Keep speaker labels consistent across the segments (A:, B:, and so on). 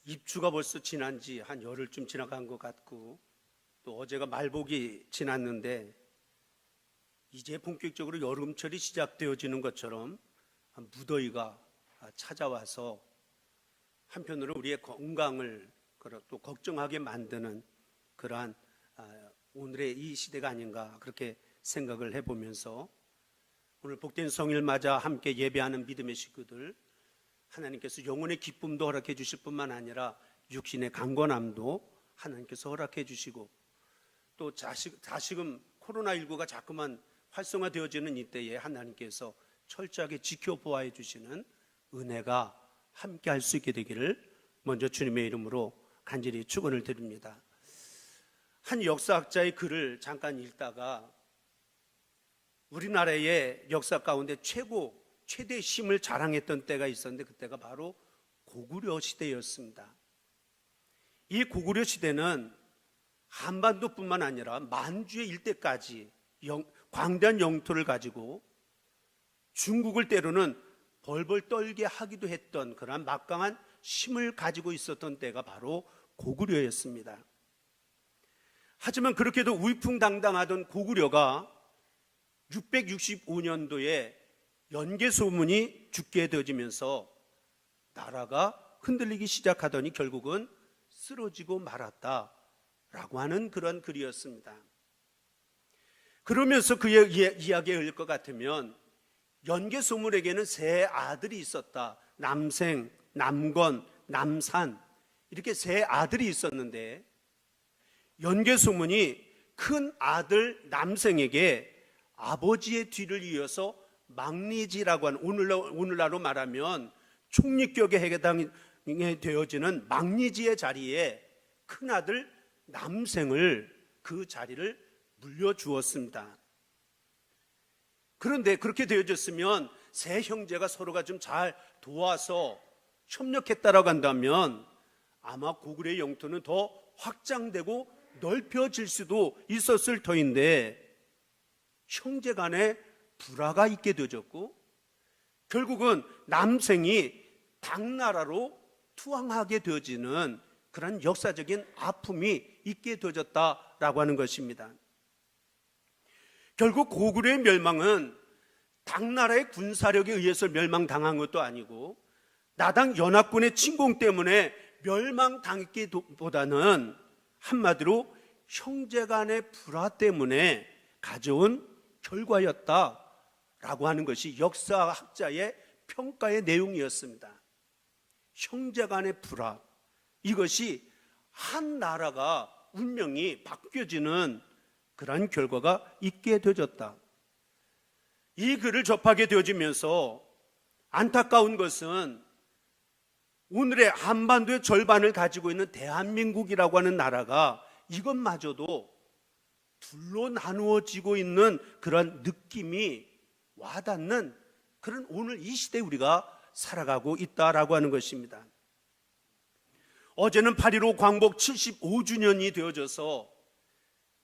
A: 입추가 벌써 지난 지 한 열흘쯤 지나간 것 같고, 또 어제가 말복이 지났는데 이제 본격적으로 여름철이 시작되어지는 것처럼 무더위가 찾아와서 한편으로 우리의 건강을 또 걱정하게 만드는 그러한 오늘의 이 시대가 아닌가, 그렇게 생각을 해보면서 오늘 복된 성일 맞아 함께 예배하는 믿음의 식구들, 하나님께서 영혼의 기쁨도 허락해 주실 뿐만 아니라 육신의 강건함도 하나님께서 허락해 주시고, 또 다시금 코로나19가 자꾸만 활성화되어지는 이때에 하나님께서 철저하게 지켜보아해 주시는 은혜가 함께 할 수 있게 되기를 먼저 주님의 이름으로 간절히 축원을 드립니다. 한 역사학자의 글을 잠깐 읽다가 우리나라의 역사 가운데 최대 힘을 자랑했던 때가 있었는데, 그때가 바로 고구려 시대였습니다. 이 고구려 시대는 한반도뿐만 아니라 만주의 일대까지 광대한 영토를 가지고 중국을 때로는 벌벌 떨게 하기도 했던 그러한 막강한 힘을 가지고 있었던 때가 바로 고구려였습니다. 하지만 그렇게도 위풍당당하던 고구려가 665년도에 연개소문이 죽게 되어지면서 나라가 흔들리기 시작하더니 결국은 쓰러지고 말았다라고 하는 그런 글이었습니다. 그러면서 그의 이야기에 의할 것 같으면 연개소문에게는 세 아들이 있었다. 남생, 남건, 남산, 이렇게 세 아들이 있었는데, 연개소문이 큰 아들 남생에게 아버지의 뒤를 이어서 막리지라고 하는, 오늘날로 말하면 총리격에 해당이 되어지는 막리지의 자리에 큰아들 남생을, 그 자리를 물려주었습니다. 그런데 그렇게 되어졌으면 세 형제가 서로가 좀 잘 도와서 협력했다라고 한다면 아마 고구려의 영토는 더 확장되고 넓혀질 수도 있었을 터인데, 형제 간에 불화가 있게 되어졌고 결국은 남생이 당나라로 투항하게 되어지는 그런 역사적인 아픔이 있게 되어졌다라고 하는 것입니다. 결국 고구려의 멸망은 당나라의 군사력에 의해서 멸망당한 것도 아니고 나당 연합군의 침공 때문에 멸망당했기보다는 한마디로 형제간의 불화 때문에 가져온 결과였다라고 하는 것이 역사학자의 평가의 내용이었습니다. 형제간의 불화, 이것이 한 나라가 운명이 바뀌어지는 그런 결과가 있게 되어졌다. 이 글을 접하게 되어지면서 안타까운 것은 오늘의 한반도의 절반을 가지고 있는 대한민국이라고 하는 나라가 이것마저도 둘로 나누어지고 있는 그런 느낌이 와닿는 그런 오늘 이 시대에 우리가 살아가고 있다라고 하는 것입니다. 어제는 8.15 광복 75주년이 되어져서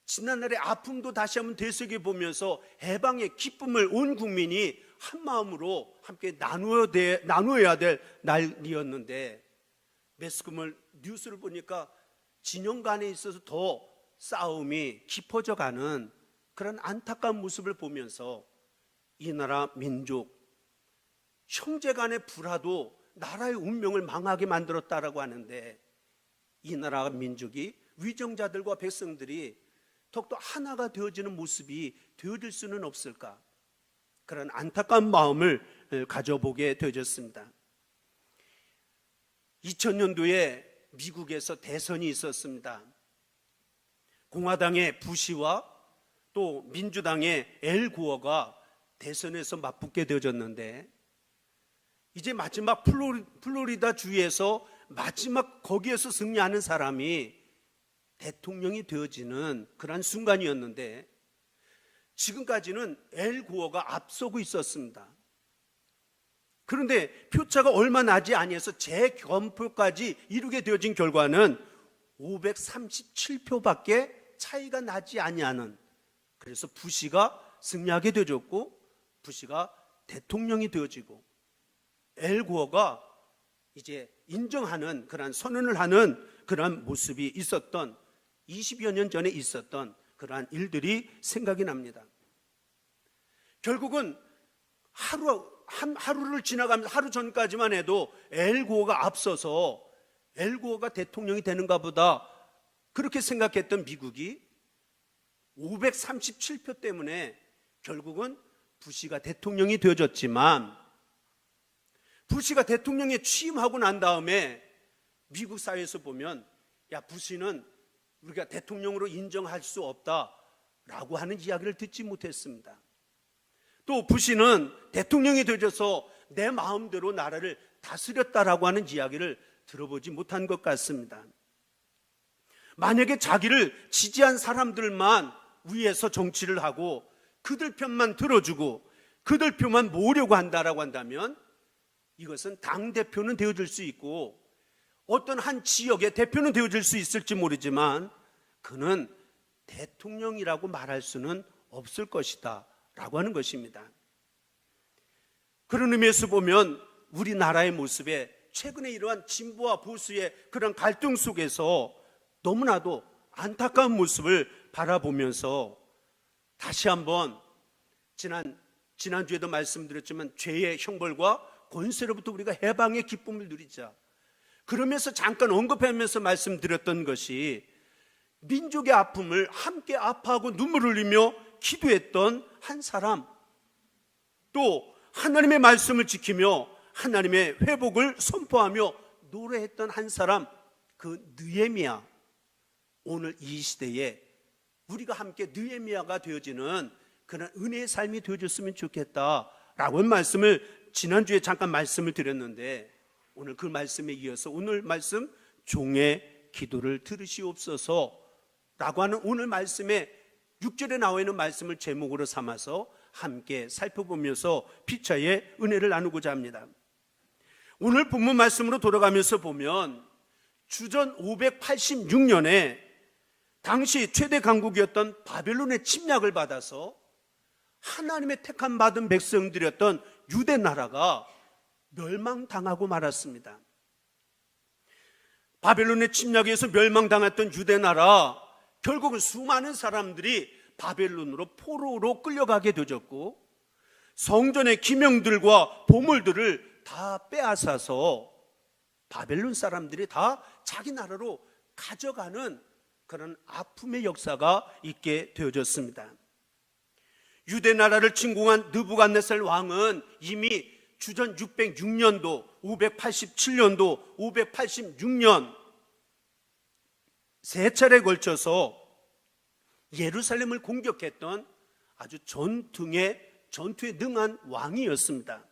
A: 지난날의 아픔도 다시 한번 되새겨보면서 해방의 기쁨을 온 국민이 한마음으로 함께 나누어야 될 날이었는데, 뉴스를 보니까 진영 간에 있어서 더 싸움이 깊어져 가는 그런 안타까운 모습을 보면서 이 나라 민족, 형제 간의 불화도 나라의 운명을 망하게 만들었다라고 하는데, 이 나라 민족이, 위정자들과 백성들이 더욱더 하나가 되어지는 모습이 되어질 수는 없을까, 그런 안타까운 마음을 가져보게 되어졌습니다. 2000년도에 미국에서 대선이 있었습니다. 공화당의 부시와 또 민주당의 엘 고어가 대선에서 맞붙게 되어졌는데, 이제 마지막 플로리다 주에서 마지막 거기에서 승리하는 사람이 대통령이 되어지는 그런 순간이었는데, 지금까지는 엘 고어가 앞서고 있었습니다. 그런데 표차가 얼마 나지 아니해서 재검표까지 이루게 되어진 결과는 537표밖에 차이가 나지 아니하는, 그래서 부시가 승리하게 되어졌고 부시가 대통령이 되어지고 엘 고어가 이제 인정하는 그러한 선언을 하는 그러한 모습이 있었던 20여 년 전에 있었던 그러한 일들이 생각이 납니다. 결국은 하루를 지나가면서 하루 전까지만 해도 엘고어가 앞서서 엘고어가 대통령이 되는가 보다 그렇게 생각했던 미국이 537표 때문에 결국은 부시가 대통령이 되어졌지만, 부시가 대통령에 취임하고 난 다음에 미국 사회에서 보면 야, 부시는 우리가 대통령으로 인정할 수 없다라고 하는 이야기를 듣지 못했습니다. 또 부시는 대통령이 되어져서 내 마음대로 나라를 다스렸다라고 하는 이야기를 들어보지 못한 것 같습니다. 만약에 자기를 지지한 사람들만 위에서 정치를 하고 그들 편만 들어주고 그들 표만 모으려고 한다라고 한다면 이것은 당대표는 되어줄 수 있고 어떤 한 지역의 대표는 되어줄 수 있을지 모르지만 그는 대통령이라고 말할 수는 없을 것이다 라고 하는 것입니다. 그런 의미에서 보면 우리나라의 모습에 최근에 이러한 진보와 보수의 그런 갈등 속에서 너무나도 안타까운 모습을 바라보면서 다시 한번 지난주에도 말씀드렸지만 죄의 형벌과 권세로부터 우리가 해방의 기쁨을 누리자. 그러면서 잠깐 언급하면서 말씀드렸던 것이 민족의 아픔을 함께 아파하고 눈물을 흘리며 기도했던 한 사람, 또 하나님의 말씀을 지키며 하나님의 회복을 선포하며 노래했던 한 사람, 그 느헤미야. 오늘 이 시대에 우리가 함께 느헤미야가 되어지는 그런 은혜의 삶이 되어줬으면 좋겠다라고 하는 말씀을 지난주에 잠깐 말씀을 드렸는데, 오늘 그 말씀에 이어서 오늘 말씀 종의 기도를 들으시옵소서 라고 하는 오늘 말씀에 6절에 나와 있는 말씀을 제목으로 삼아서 함께 살펴보면서 피차의 은혜를 나누고자 합니다. 오늘 본문 말씀으로 돌아가면서 보면 주전 586년에 당시 최대 강국이었던 바벨론의 침략을 받아서 하나님의 택함 받은 백성들이었던 유대 나라가 멸망당하고 말았습니다. 바벨론의 침략에 의해서 멸망당했던 유대 나라, 결국은 수많은 사람들이 바벨론으로 포로로 끌려가게 되었고 성전의 기명들과 보물들을 다 빼앗아서 바벨론 사람들이 다 자기 나라로 가져가는 그런 아픔의 역사가 있게 되어졌습니다. 유대 나라를 침공한 느부갓네살 왕은 이미 주전 606년도, 587년도, 586년 세 차례에 걸쳐서 예루살렘을 공격했던 아주 전투에 능한 왕이었습니다.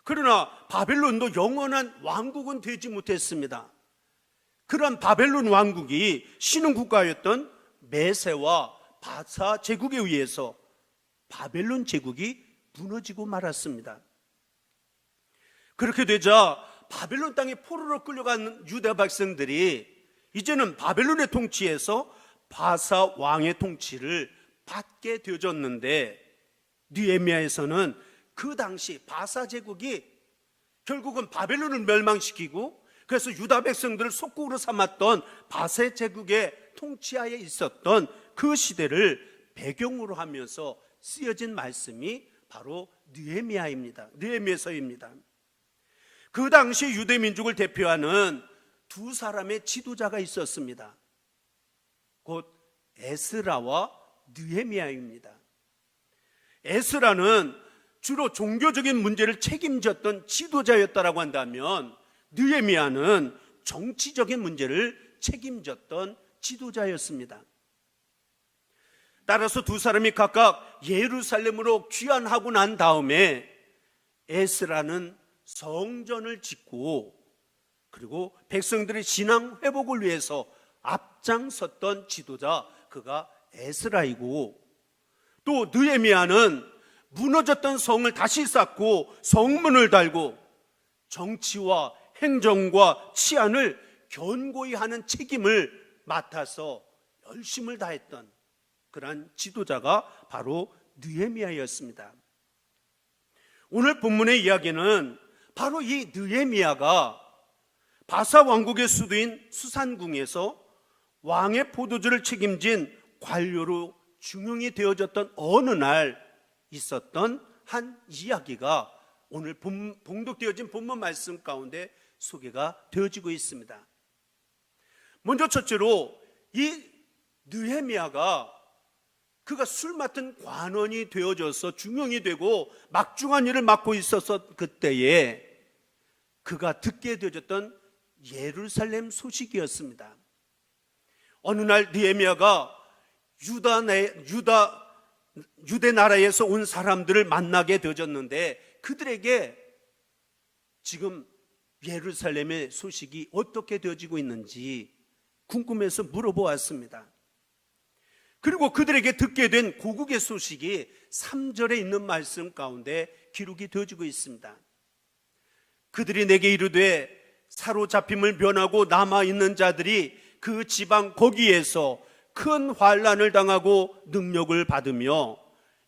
A: 그러나 바벨론도 영원한 왕국은 되지 못했습니다. 그러한 바벨론 왕국이 신흥 국가였던 메세와 바사 제국에 의해서 바벨론 제국이 무너지고 말았습니다. 그렇게 되자 바벨론 땅에 포로로 끌려간 유다 백성들이 이제는 바벨론의 통치에서 바사 왕의 통치를 받게 되어졌는데, 느헤미야에서는 그 당시 바사 제국이 결국은 바벨론을 멸망시키고 그래서 유다 백성들을 속국으로 삼았던 바사 제국의 통치하에 있었던 그 시대를 배경으로 하면서 쓰여진 말씀이 바로 느헤미야서입니다. 그 당시 유대 민족을 대표하는 두 사람의 지도자가 있었습니다. 곧 에스라와 느헤미야입니다. 에스라는 주로 종교적인 문제를 책임졌던 지도자였다라고 한다면 느헤미야는 정치적인 문제를 책임졌던 지도자였습니다. 따라서 두 사람이 각각 예루살렘으로 귀환하고 난 다음에 에스라는 성전을 짓고 그리고 백성들의 신앙 회복을 위해서 앞장섰던 지도자, 그가 에스라이고, 또 느헤미야는 무너졌던 성을 다시 쌓고 성문을 달고 정치와 행정과 치안을 견고히 하는 책임을 맡아서 열심을 다했던 그러한 지도자가 바로 느헤미야였습니다. 오늘 본문의 이야기는 바로 이 느헤미야가 바사 왕국의 수도인 수산궁에서 왕의 포도주를 책임진 관료로 중용이 되어졌던 어느 날 있었던 한 이야기가 오늘 봉독되어진 본문 말씀 가운데 소개가 되어지고 있습니다. 먼저 첫째로 이 느헤미야가 그가 술 맡은 관원이 되어져서 중용이 되고 막중한 일을 맡고 있었던 그때에 그가 듣게 되어졌던 예루살렘 소식이었습니다. 어느 날 느헤미야가 유대 나라에서 온 사람들을 만나게 되어졌는데 그들에게 지금 예루살렘의 소식이 어떻게 되어지고 있는지 궁금해서 물어보았습니다. 그리고 그들에게 듣게 된 고국의 소식이 3절에 있는 말씀 가운데 기록이 되어지고 있습니다. 그들이 내게 이르되 사로잡힘을 면하고 남아있는 자들이 그 지방 거기에서 큰 환난을 당하고 능력을 받으며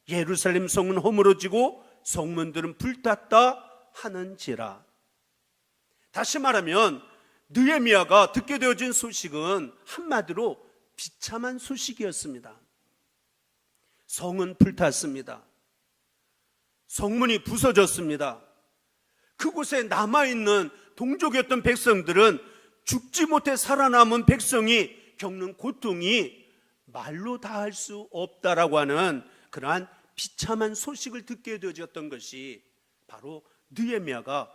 A: 예루살렘 성은 허물어지고 성문들은 불탔다 하는지라. 다시 말하면 느헤미야가 듣게 되어진 소식은 한마디로 비참한 소식이었습니다. 성은 불탔습니다. 성문이 부서졌습니다. 그곳에 남아있는 동족이었던 백성들은 죽지 못해 살아남은 백성이 겪는 고통이 말로 다 할 수 없다라고 하는 그러한 비참한 소식을 듣게 되어졌던 것이 바로 느헤미야가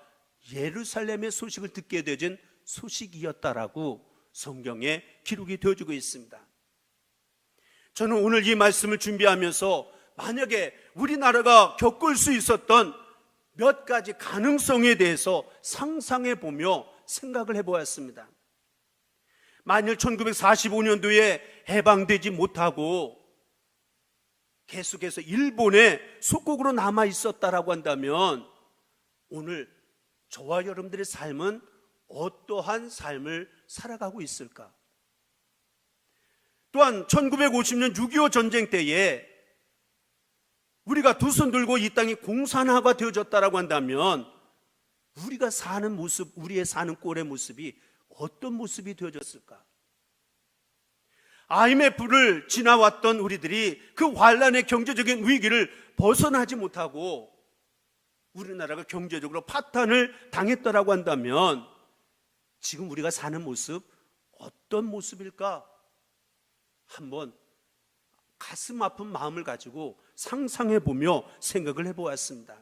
A: 예루살렘의 소식을 듣게 되어진 소식이었다라고 성경에 기록이 되어지고 있습니다. 저는 오늘 이 말씀을 준비하면서 만약에 우리나라가 겪을 수 있었던 몇 가지 가능성에 대해서 상상해 보며 생각을 해보았습니다. 만일 1945년도에 해방되지 못하고 계속해서 일본의 속국으로 남아 있었다라고 한다면 오늘 저와 여러분들의 삶은 어떠한 삶을 살아가고 있을까? 또한 1950년 6.25 전쟁 때에 우리가 두 손 들고 이 땅이 공산화가 되어졌다라고 한다면 우리가 사는 모습, 우리의 사는 꼴의 모습이 어떤 모습이 되어졌을까? IMF를 지나왔던 우리들이 그 환란의 경제적인 위기를 벗어나지 못하고 우리나라가 경제적으로 파탄을 당했다라고 한다면 지금 우리가 사는 모습 어떤 모습일까? 한번 가슴 아픈 마음을 가지고 상상해 보며 생각을 해보았습니다.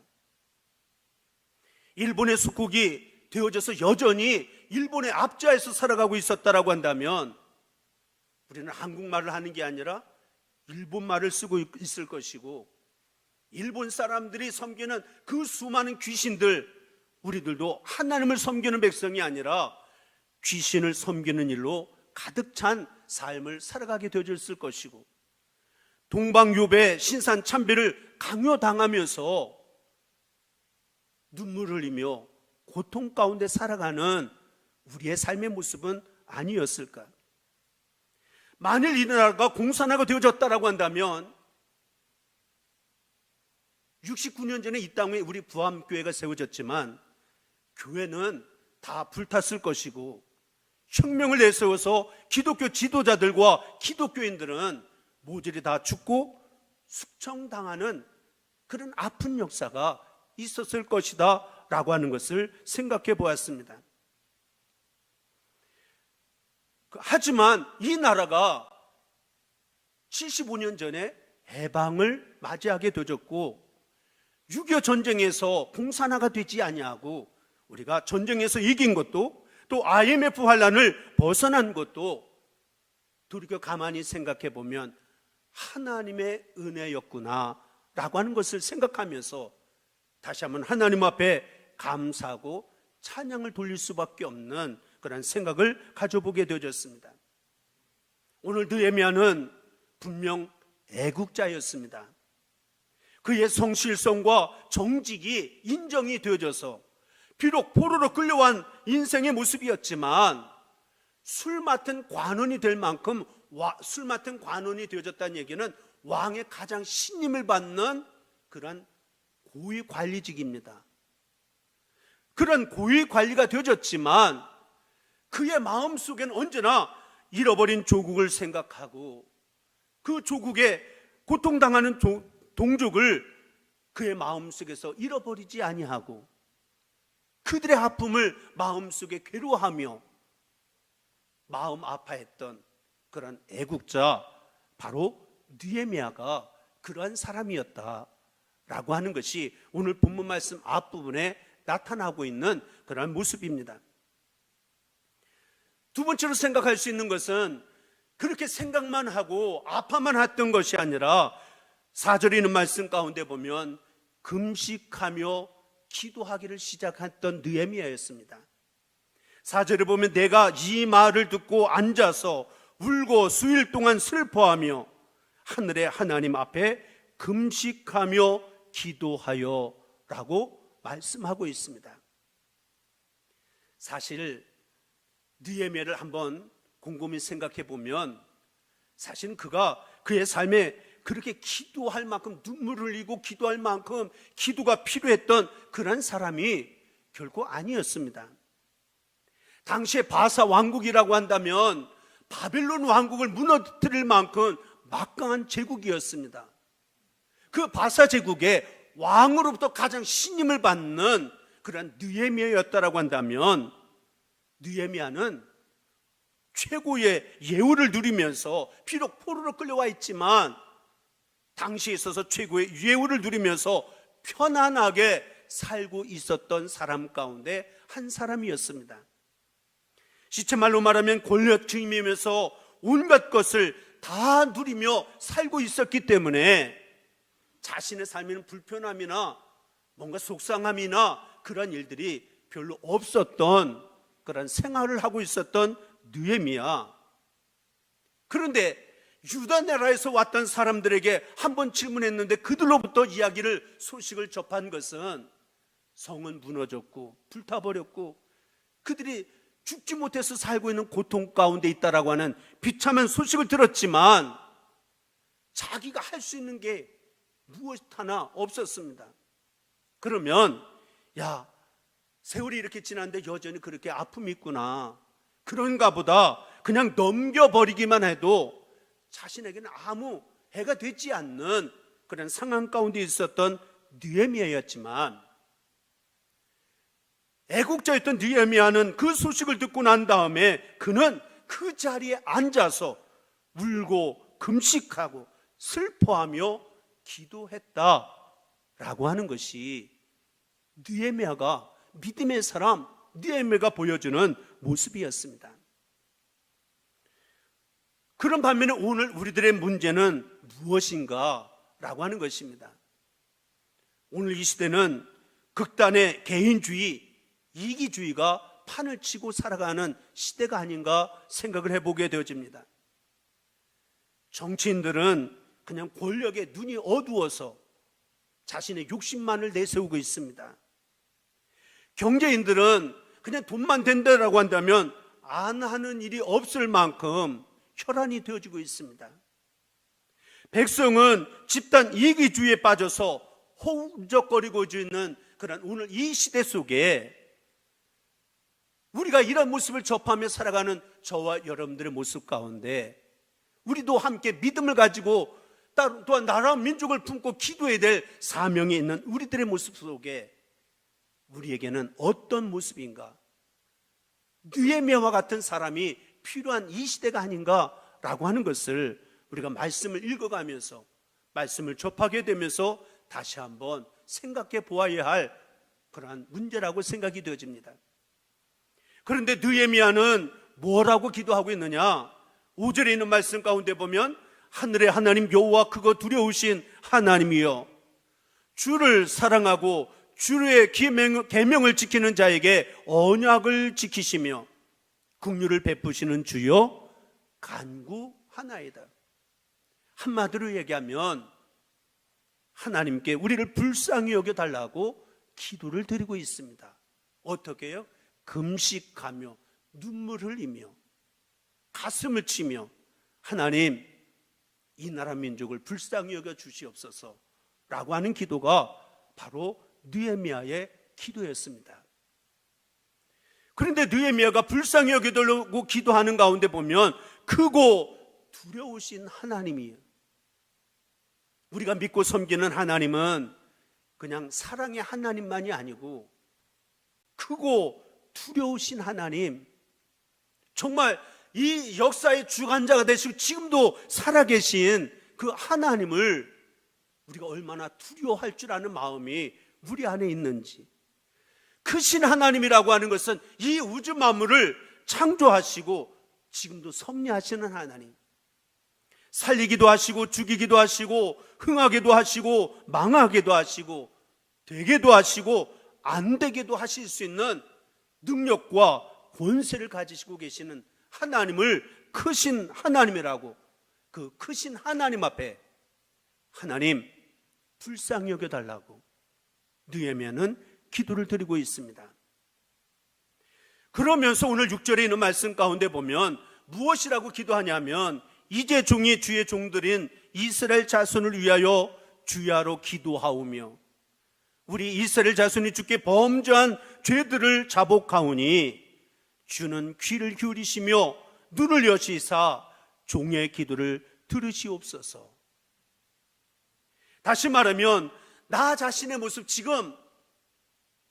A: 일본의 속국이 되어져서 여전히 일본의 앞자에서 살아가고 있었다라고 한다면 우리는 한국말을 하는 게 아니라 일본말을 쓰고 있을 것이고 일본 사람들이 섬기는 그 수많은 귀신들, 우리들도 하나님을 섬기는 백성이 아니라 귀신을 섬기는 일로 가득 찬 삶을 살아가게 되어졌을 것이고 동방요배 신산 참배를 강요당하면서 눈물을 흘리며 고통 가운데 살아가는 우리의 삶의 모습은 아니었을까? 만일 이 나라가 공산화가 되어졌다라고 한다면 69년 전에 이 땅에 우리 부암교회가 세워졌지만 교회는 다 불탔을 것이고 혁명을 내세워서 기독교 지도자들과 기독교인들은 모조리 다 죽고 숙청당하는 그런 아픈 역사가 있었을 것이다 라고 하는 것을 생각해 보았습니다. 하지만 이 나라가 75년 전에 해방을 맞이하게 되었고 6.25 전쟁에서 공산화가 되지 아니하고 우리가 전쟁에서 이긴 것도 또 IMF 환란을 벗어난 것도 돌이켜 가만히 생각해 보면 하나님의 은혜였구나 라고 하는 것을 생각하면서 다시 한번 하나님 앞에 감사하고 찬양을 돌릴 수밖에 없는 그런 생각을 가져보게 되어졌습니다. 오늘 느헤미야는 분명 애국자였습니다. 그의 성실성과 정직이 인정이 되어져서 비록 포로로 끌려간 인생의 모습이었지만 술 맡은 관원이 될 만큼 술 맡은 관원이 되어졌다는 얘기는 왕의 가장 신임을 받는 그런 고위 관리직입니다. 그런 고위 관리가 되어졌지만 그의 마음속에는 언제나 잃어버린 조국을 생각하고 그 조국에 고통당하는 동족을 그의 마음속에서 잃어버리지 아니하고 그들의 아픔을 마음속에 괴로워하며 마음 아파했던 그런 애국자, 바로 느헤미야가 그러한 사람이었다라고 하는 것이 오늘 본문 말씀 앞부분에 나타나고 있는 그러한 모습입니다. 두 번째로 생각할 수 있는 것은 그렇게 생각만 하고 아파만 했던 것이 아니라 4절에 있는 말씀 가운데 보면 금식하며 기도하기를 시작했던 느헤미야였습니다. 4절에 보면 내가 이 말을 듣고 앉아서 울고 수일 동안 슬퍼하며 하늘의 하나님 앞에 금식하며 기도하여 라고 말씀하고 있습니다. 사실 느헤미야를 한번 곰곰이 생각해 보면 사실은 그가 그의 삶에 그렇게 기도할 만큼 눈물을 흘리고 기도할 만큼 기도가 필요했던 그런 사람이 결코 아니었습니다. 당시에 바사 왕국이라고 한다면 바벨론 왕국을 무너뜨릴 만큼 막강한 제국이었습니다. 그 바사 제국의 왕으로부터 가장 신임을 받는 그런 느헤미야였다라고 한다면 느헤미야는 최고의 예우를 누리면서 비록 포로로 끌려와 있지만 당시에 있어서 최고의 예우를 누리면서 편안하게 살고 있었던 사람 가운데 한 사람이었습니다. 시체말로 말하면 권력주의이면서 온갖 것을 다 누리며 살고 있었기 때문에 자신의 삶에는 불편함이나 뭔가 속상함이나 그런 일들이 별로 없었던 그런 생활을 하고 있었던 느헤미야. 그런데 유다 나라에서 왔던 사람들에게 한번 질문했는데 그들로부터 소식을 접한 것은 성은 무너졌고 불타버렸고 그들이 죽지 못해서 살고 있는 고통 가운데 있다라고 하는 비참한 소식을 들었지만 자기가 할 수 있는 게 무엇 하나 없었습니다. 그러면 세월이 이렇게 지났는데 여전히 그렇게 아픔이 있구나, 그런가 보다 그냥 넘겨버리기만 해도 자신에게는 아무 해가 되지 않는 그런 상황 가운데 있었던 느헤미야였지만 애국자였던 느헤미야는 그 소식을 듣고 난 다음에 그는 그 자리에 앉아서 울고 금식하고 슬퍼하며 기도했다라고 하는 것이 느헤미야가 믿음의 사람 느헤미야가 보여주는 모습이었습니다. 그런 반면에 오늘 우리들의 문제는 무엇인가 라고 하는 것입니다. 오늘 이 시대는 극단의 개인주의, 이기주의가 판을 치고 살아가는 시대가 아닌가 생각을 해보게 되어집니다. 정치인들은 그냥 권력에 눈이 어두워서 자신의 욕심만을 내세우고 있습니다. 경제인들은 그냥 돈만 된다라고 한다면 안 하는 일이 없을 만큼 혈안이 되어지고 있습니다. 백성은 집단 이기주의에 빠져서 허우적거리고 있는 그런 오늘 이 시대 속에 우리가 이런 모습을 접하며 살아가는 저와 여러분들의 모습 가운데 우리도 함께 믿음을 가지고 또한 나라와 민족을 품고 기도해야 될 사명이 있는 우리들의 모습 속에 우리에게는 어떤 모습인가, 느헤미야와 같은 사람이 필요한 이 시대가 아닌가라고 하는 것을 우리가 말씀을 읽어가면서 말씀을 접하게 되면서 다시 한번 생각해 보아야 할 그러한 문제라고 생각이 되어집니다. 그런데 느헤미야는 뭐라고 기도하고 있느냐? 5절에 있는 말씀 가운데 보면 하늘의 하나님 여호와 크고 두려우신 하나님이여, 주를 사랑하고 주의 계명을 지키는 자에게 언약을 지키시며 긍휼을 베푸시는 주여 간구하나이다. 한마디로 얘기하면 하나님께 우리를 불쌍히 여겨달라고 기도를 드리고 있습니다. 어떻게 해요? 금식하며 눈물 흘리며 가슴을 치며 하나님, 이 나라 민족을 불쌍히 여겨 주시옵소서 라고 하는 기도가 바로 느헤미야의 기도였습니다. 그런데 느헤미야가 불쌍히 여겨달라고 기도하는 가운데 보면 크고 두려우신 하나님이에요. 우리가 믿고 섬기는 하나님은 그냥 사랑의 하나님만이 아니고 크고 두려우신 하나님, 정말 이 역사의 주관자가 되시고 지금도 살아계신 그 하나님을 우리가 얼마나 두려워할 줄 아는 마음이 우리 안에 있는지. 크신 하나님이라고 하는 것은 이 우주 만물을 창조하시고 지금도 섭리하시는 하나님, 살리기도 하시고 죽이기도 하시고 흥하게도 하시고 망하게도 하시고 되게도 하시고 안 되게도 하실 수 있는 능력과 권세를 가지시고 계시는 하나님을 크신 하나님이라고, 그 크신 하나님 앞에 하나님 불쌍히 여겨달라고 느헤미야는 기도를 드리고 있습니다. 그러면서 오늘 6절에 있는 말씀 가운데 보면 무엇이라고 기도하냐면 이제 종이 주의 종들인 이스라엘 자손을 위하여 주야로 기도하오며 우리 이스라엘 자손이 주께 범죄한 죄들을 자복하오니 주는 귀를 기울이시며 눈을 여시사 종의 기도를 들으시옵소서. 다시 말하면 나 자신의 모습, 지금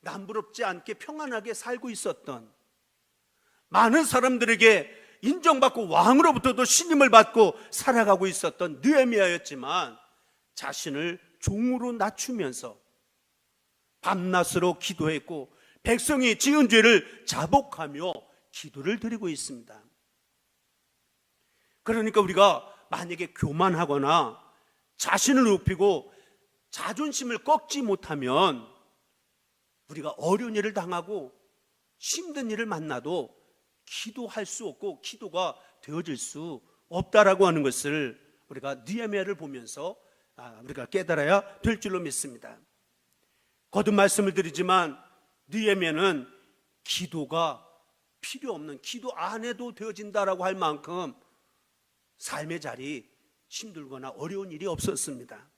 A: 남부럽지 않게 평안하게 살고 있었던, 많은 사람들에게 인정받고 왕으로부터도 신임을 받고 살아가고 있었던 느헤미야였지만 자신을 종으로 낮추면서 밤낮으로 기도했고 백성이 지은 죄를 자복하며 기도를 드리고 있습니다. 그러니까 우리가 만약에 교만하거나 자신을 높이고 자존심을 꺾지 못하면 우리가 어려운 일을 당하고 힘든 일을 만나도 기도할 수 없고 기도가 되어질 수 없다라고 하는 것을 우리가 느헤미야를 보면서 우리가 깨달아야 될 줄로 믿습니다. 거듭 말씀을 드리지만 느헤미야는 기도가 필요 없는, 기도 안 해도 되어진다라고 할 만큼 삶의 자리 힘들거나 어려운 일이 없었습니다.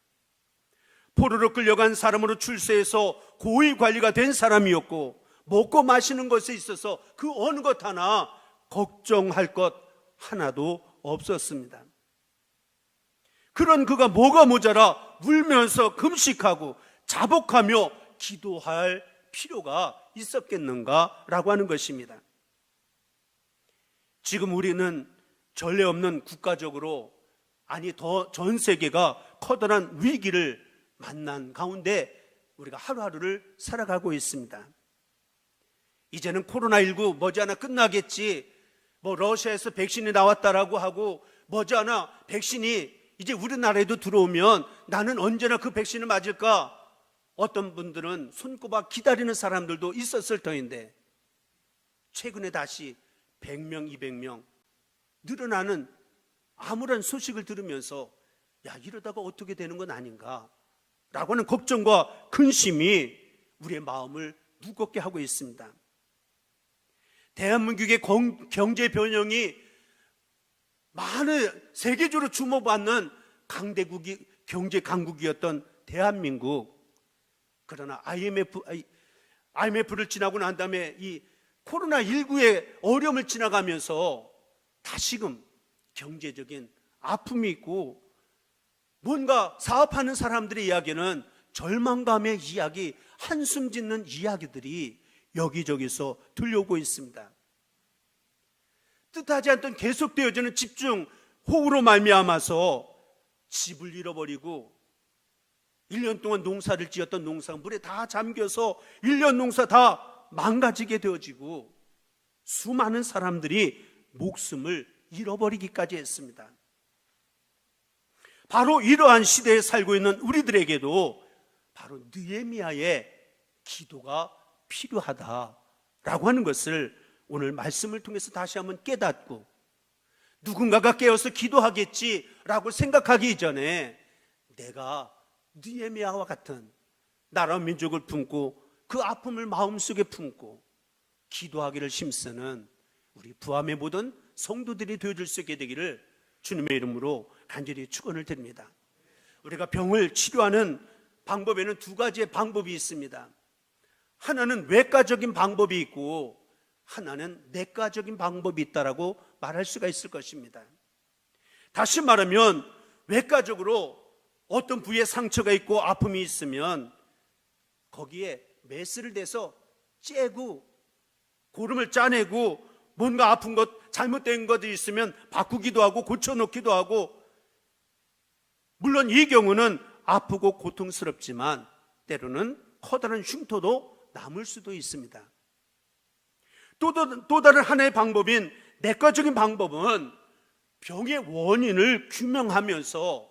A: 포로로 끌려간 사람으로 출세해서 고위 관리가 된 사람이었고 먹고 마시는 것에 있어서 그 어느 것 하나 걱정할 것 하나도 없었습니다. 그런 그가 뭐가 모자라 울면서 금식하고 자복하며 기도할 필요가 있었겠는가라고 하는 것입니다. 지금 우리는 전례 없는 국가적으로, 아니 더 전 세계가 커다란 위기를 만난 가운데 우리가 하루하루를 살아가고 있습니다. 이제는 코로나19 머지않아 끝나겠지, 러시아에서 백신이 나왔다라고 하고 머지않아 백신이 이제 우리나라에도 들어오면 나는 언제나 그 백신을 맞을까, 어떤 분들은 손꼽아 기다리는 사람들도 있었을 터인데 최근에 다시 100명, 200명 늘어나는 암울한 소식을 들으면서 이러다가 어떻게 되는 건 아닌가 라고 하는 걱정과 근심이 우리의 마음을 무겁게 하고 있습니다. 대한민국의 경제 변형이 많은 세계적으로 주목받는 경제 강국이었던 대한민국, 그러나 IMF를 지나고 난 다음에 이 코로나19의 어려움을 지나가면서 다시금 경제적인 아픔이 있고 뭔가 사업하는 사람들의 이야기는 절망감의 이야기, 한숨 짓는 이야기들이 여기저기서 들려오고 있습니다. 뜻하지 않던 계속되어지는 집중 호우로 말미암아서 집을 잃어버리고 1년 동안 농사를 지었던 농사가 물에 다 잠겨서 1년 농사 다 망가지게 되어지고 수많은 사람들이 목숨을 잃어버리기까지 했습니다. 바로 이러한 시대에 살고 있는 우리들에게도 바로 느헤미야의 기도가 필요하다라고 하는 것을 오늘 말씀을 통해서 다시 한번 깨닫고, 누군가가 깨어서 기도하겠지라고 생각하기 이전에 내가 느헤미야와 같은 나라 민족을 품고 그 아픔을 마음속에 품고 기도하기를 힘쓰는 우리 부암의 모든 성도들이 되어줄 수 있게 되기를 주님의 이름으로 간절히 축원을 드립니다. 우리가 병을 치료하는 방법에는 두 가지의 방법이 있습니다. 하나는 외과적인 방법이 있고 하나는 내과적인 방법이 있다라고 말할 수가 있을 것입니다. 다시 말하면 외과적으로 어떤 부위에 상처가 있고 아픔이 있으면 거기에 메스를 대서 째고 고름을 짜내고 뭔가 아픈 것, 잘못된 것이 있으면 바꾸기도 하고 고쳐놓기도 하고, 물론 이 경우는 아프고 고통스럽지만 때로는 커다란 흉터도 남을 수도 있습니다. 또 다른 하나의 방법인 내과적인 방법은 병의 원인을 규명하면서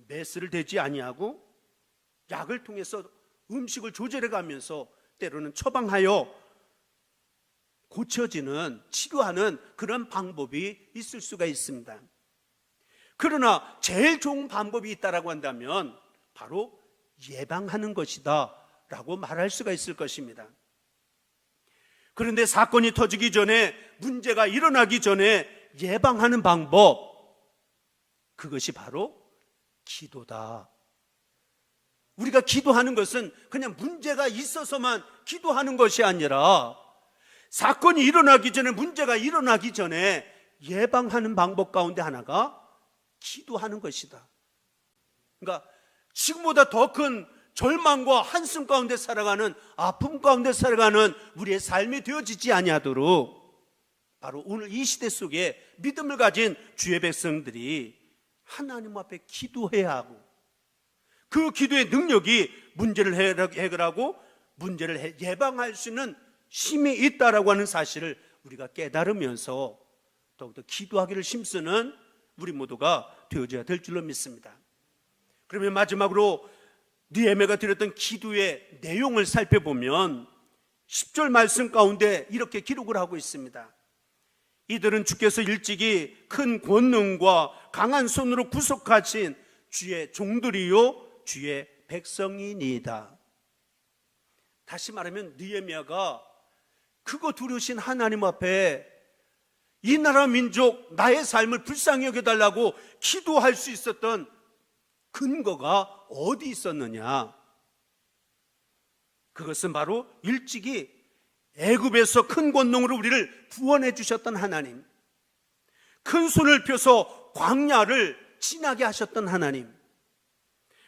A: 메스를 대지 아니하고 약을 통해서 음식을 조절해 가면서 때로는 처방하여 고쳐지는, 치료하는 그런 방법이 있을 수가 있습니다. 그러나 제일 좋은 방법이 있다라고 한다면 바로 예방하는 것이다 라고 말할 수가 있을 것입니다. 그런데 사건이 터지기 전에, 문제가 일어나기 전에 예방하는 방법, 그것이 바로 기도다. 우리가 기도하는 것은 그냥 문제가 있어서만 기도하는 것이 아니라 사건이 일어나기 전에, 문제가 일어나기 전에 예방하는 방법 가운데 하나가 기도하는 것이다. 그러니까 지금보다 더 큰 절망과 한숨 가운데 살아가는, 아픔 가운데 살아가는 우리의 삶이 되어지지 아니하도록 바로 오늘 이 시대 속에 믿음을 가진 주의 백성들이 하나님 앞에 기도해야 하고, 그 기도의 능력이 문제를 해결하고 문제를 예방할 수 있는 힘이 있다라고 하는 사실을 우리가 깨달으면서 더욱더 기도하기를 힘쓰는 우리 모두가 되어져야 될 줄로 믿습니다. 그러면 마지막으로 느헤미야가 드렸던 기도의 내용을 살펴보면 10절 말씀 가운데 이렇게 기록을 하고 있습니다. 이들은 주께서 일찍이 큰 권능과 강한 손으로 구속하신 주의 종들이요 주의 백성이니이다. 다시 말하면 느헤미야가 크고 두려우신 하나님 앞에 이 나라 민족, 나의 삶을 불쌍히 여겨달라고 기도할 수 있었던 근거가 어디 있었느냐? 그것은 바로 일찍이 애굽에서 큰 권능으로 우리를 구원해 주셨던 하나님, 큰 손을 펴서 광야를 지나게 하셨던 하나님,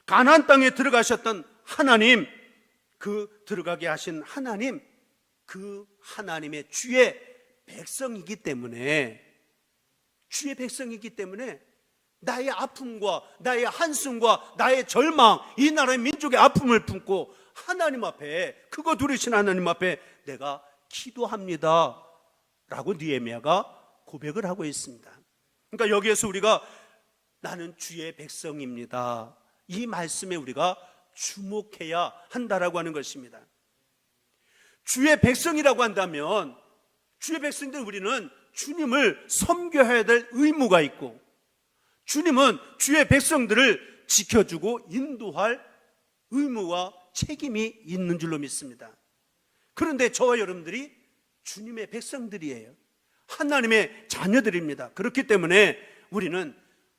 A: 가나안 땅에 들어가셨던 하나님, 그 들어가게 하신 하나님, 그 하나님의 주의 백성이기 때문에, 주의 백성이기 때문에 나의 아픔과 나의 한숨과 나의 절망, 이 나라의 민족의 아픔을 품고 하나님 앞에, 그거 두리신 하나님 앞에 내가 기도합니다 라고 느헤미야가 고백을 하고 있습니다. 그러니까 여기에서 우리가 나는 주의 백성입니다, 이 말씀에 우리가 주목해야 한다라고 하는 것입니다. 주의 백성이라고 한다면, 주의 백성들, 우리는 주님을 섬겨야 될 의무가 있고, 주님은 주의 백성들을 지켜주고 인도할 의무와 책임이 있는 줄로 믿습니다. 그런데 저와 여러분들이 주님의 백성들이에요. 하나님의 자녀들입니다. 그렇기 때문에 우리는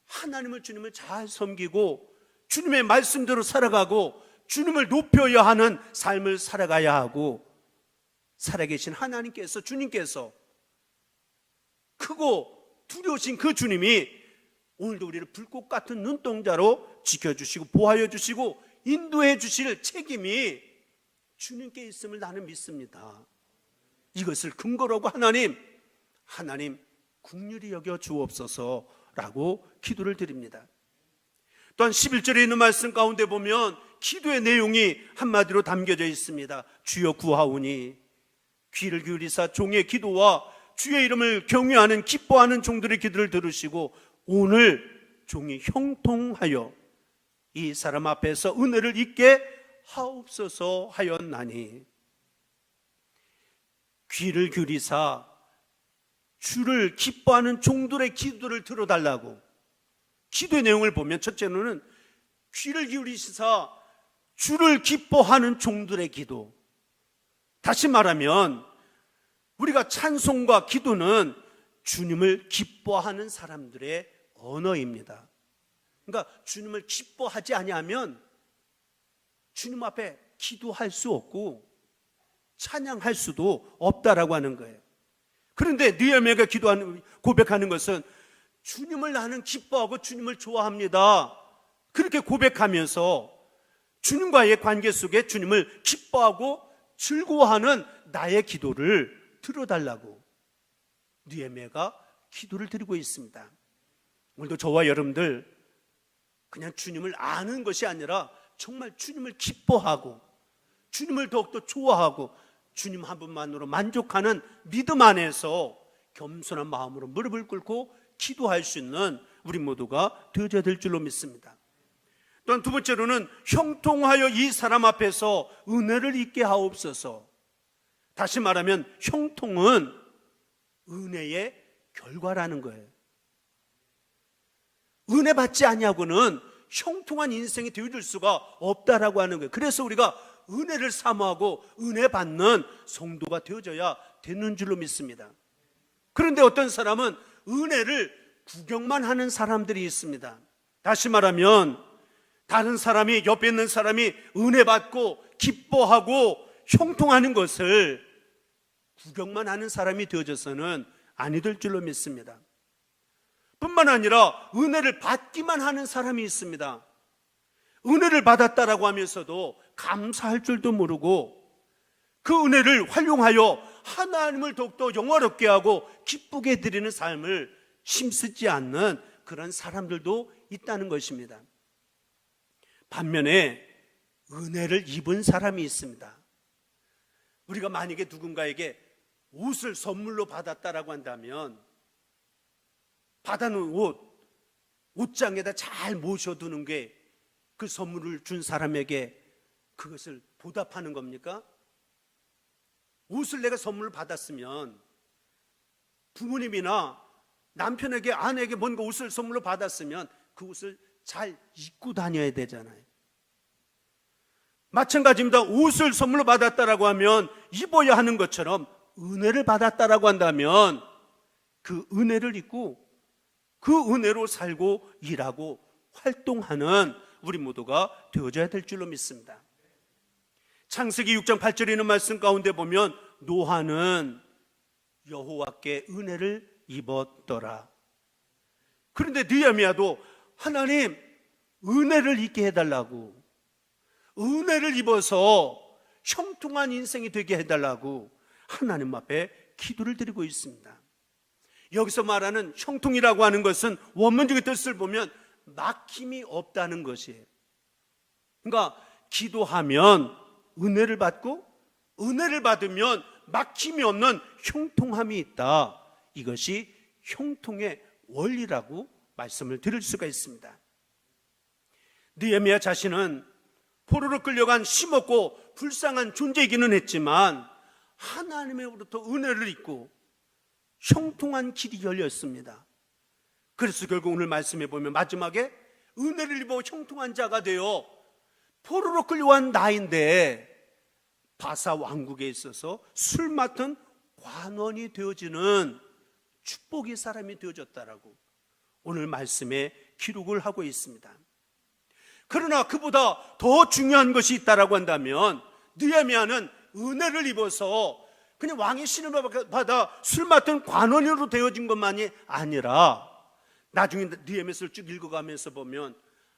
A: 하나님을, 주님을 잘 섬기고 주님의 말씀대로 살아가고 주님을 높여야 하는 삶을 살아가야 하고, 살아계신 하나님께서, 주님께서, 크고 두려우신 그 주님이 오늘도 우리를 불꽃 같은 눈동자로 지켜주시고 보호하여 주시고 인도해 주실 책임이 주님께 있음을 나는 믿습니다. 이것을 근거로 하고 하나님 긍휼히 여겨 주옵소서라고 기도를 드립니다. 또한 11절에 있는 말씀 가운데 보면 기도의 내용이 한마디로 담겨져 있습니다. 주여 구하오니 귀를 기울이사 종의 기도와 주의 이름을 경외하는 기뻐하는 종들의 기도를 들으시고 오늘 종이 형통하여 이 사람 앞에서 은혜를 잊게 하옵소서 하였나니, 귀를 기울이사 주를 기뻐하는 종들의 기도를 들어달라고. 기도의 내용을 보면 첫째로는 귀를 기울이시사 주를 기뻐하는 종들의 기도. 다시 말하면 우리가 찬송과 기도는 주님을 기뻐하는 사람들의 언어입니다. 그러니까 주님을 기뻐하지 아니하면 주님 앞에 기도할 수 없고 찬양할 수도 없다라고 하는 거예요. 그런데 느헤미야가 고백하는 것은 주님을 나는 기뻐하고 주님을 좋아합니다. 그렇게 고백하면서 주님과의 관계 속에 주님을 기뻐하고 즐거워하는 나의 기도를 들어달라고 느헤미야가 기도를 드리고 있습니다. 오늘도 저와 여러분들 그냥 주님을 아는 것이 아니라 정말 주님을 기뻐하고 주님을 더욱더 좋아하고 주님 한 분만으로 만족하는 믿음 안에서 겸손한 마음으로 무릎을 꿇고 기도할 수 있는 우리 모두가 되어져야 될 줄로 믿습니다. 또한 두 번째로는 형통하여 이 사람 앞에서 은혜를 입게 하옵소서. 다시 말하면 형통은 은혜의 결과라는 거예요. 은혜 받지 아니하고는 형통한 인생이 되어줄 수가 없다라고 하는 거예요. 그래서 우리가 은혜를 사모하고 은혜 받는 성도가 되어져야 되는 줄로 믿습니다. 그런데 어떤 사람은 은혜를 구경만 하는 사람들이 있습니다. 다시 말하면 다른 사람이, 옆에 있는 사람이 은혜 받고 기뻐하고 형통하는 것을 구경만 하는 사람이 되어져서는 아니 될 줄로 믿습니다. 뿐만 아니라 은혜를 받기만 하는 사람이 있습니다. 은혜를 받았다라고 하면서도 감사할 줄도 모르고 그 은혜를 활용하여 하나님을 더욱더 영화롭게 하고 기쁘게 드리는 삶을 힘쓰지 않는 그런 사람들도 있다는 것입니다. 반면에 은혜를 입은 사람이 있습니다. 우리가 만약에 누군가에게 옷을 선물로 받았다라고 한다면 받아놓은 옷장에다 잘 모셔두는 게 그 선물을 준 사람에게 그것을 보답하는 겁니까? 옷을 내가 선물을 받았으면 부모님이나 남편에게, 아내에게 뭔가 옷을 선물로 받았으면 그 옷을 잘 입고 다녀야 되잖아요. 마찬가지입니다. 옷을 선물로 받았다라고 하면 입어야 하는 것처럼 은혜를 받았다라고 한다면 그 은혜를 입고 그 은혜로 살고 일하고 활동하는 우리 모두가 되어져야 될 줄로 믿습니다. 창세기 6장 8절에 있는 말씀 가운데 보면 노아는 여호와께 은혜를 입었더라. 그런데 느헤미야도 하나님 은혜를 입게 해달라고, 은혜를 입어서 형통한 인생이 되게 해달라고 하나님 앞에 기도를 드리고 있습니다. 여기서 말하는 형통이라고 하는 것은 원문적인 뜻을 보면 막힘이 없다는 것이에요. 그러니까 기도하면 은혜를 받고 은혜를 받으면 막힘이 없는 형통함이 있다. 이것이 형통의 원리라고 말씀을 드릴 수가 있습니다. 느헤미야 자신은 포로로 끌려간 힘없고 불쌍한 존재이기는 했지만 하나님으로부터 은혜를 입고 형통한 길이 열렸습니다. 그래서 결국 오늘 말씀해 보면 마지막에 은혜를 입어 형통한 자가 되어 포로로 끌려간 나인데 바사 왕국에 있어서 술 맡은 관원이 되어지는 축복의 사람이 되어졌다라고 오늘 말씀에 기록을 하고 있습니다. 그러나 그보다 더 중요한 것이 있다라고 한다면 느헤미야는 은혜를 입어서 그냥 왕의 신임을 받아 술 맡은 관원으로 되어진 것만이 아니라 나중에 느헤미야서를 쭉 읽어가면서 보면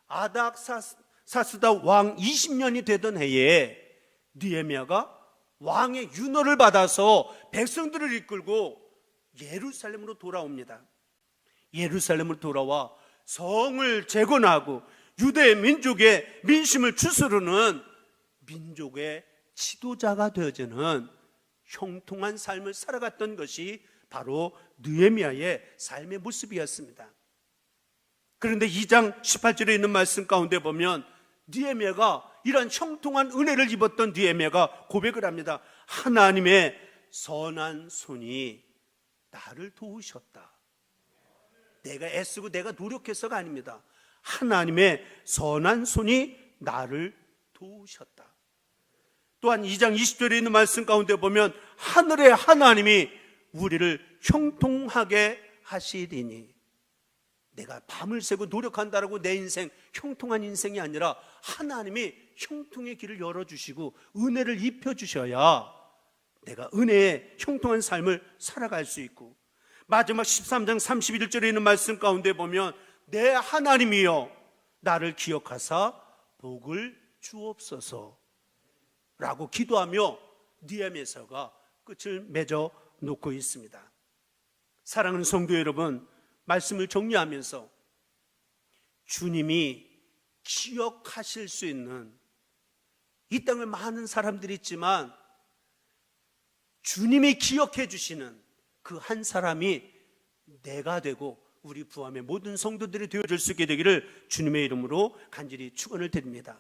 A: 아닥사스다 왕 20년이 되던 해에 느헤미야가 왕의 윤허를 받아서 백성들을 이끌고 예루살렘으로 돌아옵니다. 예루살렘으로 돌아와 성을 재건하고 유대 민족의 민심을 추스르는 민족의 지도자가 되어지는 형통한 삶을 살아갔던 것이 바로 느헤미야의 삶의 모습이었습니다. 그런데 2장 18절에 있는 말씀 가운데 보면 느헤미야가 이런 형통한 은혜를 입었던 느헤미야가 고백을 합니다. 하나님의 선한 손이 나를 도우셨다. 내가 애쓰고 내가 노력해서가 아닙니다. 하나님의 선한 손이 나를 도우셨다. 또한 2장 20절에 있는 말씀 가운데 보면 하늘의 하나님이 우리를 형통하게 하시리니, 내가 밤을 새고 노력한다라고 내 인생 형통한 인생이 아니라 하나님이 형통의 길을 열어주시고 은혜를 입혀주셔야 내가 은혜의 형통한 삶을 살아갈 수 있고, 마지막 13장 31절에 있는 말씀 가운데 보면 내 하나님이여 나를 기억하사 복을 주옵소서 라고 기도하며 느헤미야서가 끝을 맺어 놓고 있습니다. 사랑하는 성도 여러분, 말씀을 정리하면서 주님이 기억하실 수 있는, 이 땅에 많은 사람들이 있지만 주님이 기억해 주시는 그 한 사람이 내가 되고 우리 부함의 모든 성도들이 되어줄 수 있게 되기를 주님의 이름으로 간절히 축원을 드립니다.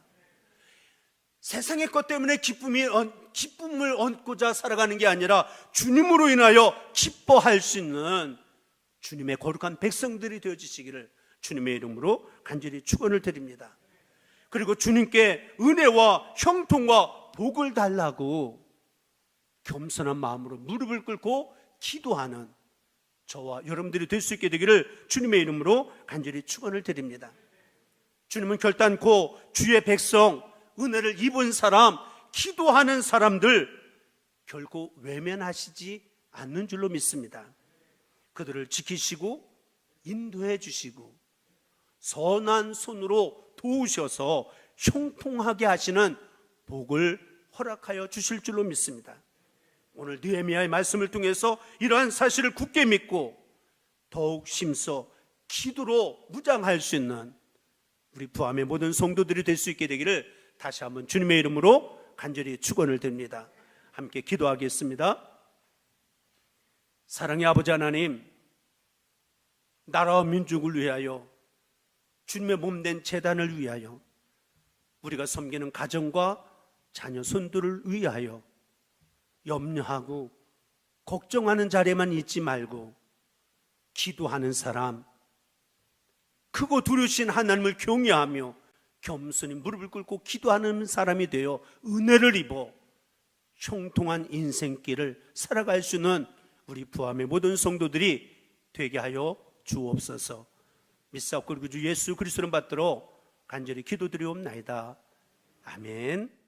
A: 세상의 것 때문에 기쁨을 얻고자 살아가는 게 아니라 주님으로 인하여 기뻐할 수 있는 주님의 거룩한 백성들이 되어주시기를 주님의 이름으로 간절히 축원을 드립니다. 그리고 주님께 은혜와 형통과 복을 달라고 겸손한 마음으로 무릎을 꿇고 기도하는 저와 여러분들이 될 수 있게 되기를 주님의 이름으로 간절히 축원을 드립니다. 주님은 결단코 주의 백성, 은혜를 입은 사람, 기도하는 사람들 결코 외면하시지 않는 줄로 믿습니다. 그들을 지키시고 인도해 주시고 선한 손으로 도우셔서 형통하게 하시는 복을 허락하여 주실 줄로 믿습니다. 오늘 느헤미야의 말씀을 통해서 이러한 사실을 굳게 믿고 더욱 심써 기도로 무장할 수 있는 우리 부함의 모든 성도들이 될 수 있게 되기를 다시 한번 주님의 이름으로 간절히 축원을 드립니다. 함께 기도하겠습니다. 사랑의 아버지 하나님, 나라와 민족을 위하여, 주님의 몸된 제단을 위하여, 우리가 섬기는 가정과 자녀 손들을 위하여 염려하고 걱정하는 자리에만 있지 말고 기도하는 사람, 크고 두려우신 하나님을 경외하며 겸손히 무릎을 꿇고 기도하는 사람이 되어 은혜를 입어 형통한 인생길을 살아갈 수 있는 우리 부함의 모든 성도들이 되게 하여 주옵소서. 믿사옵고 주 예수 그리스도를 받들어 간절히 기도드리옵나이다. 아멘.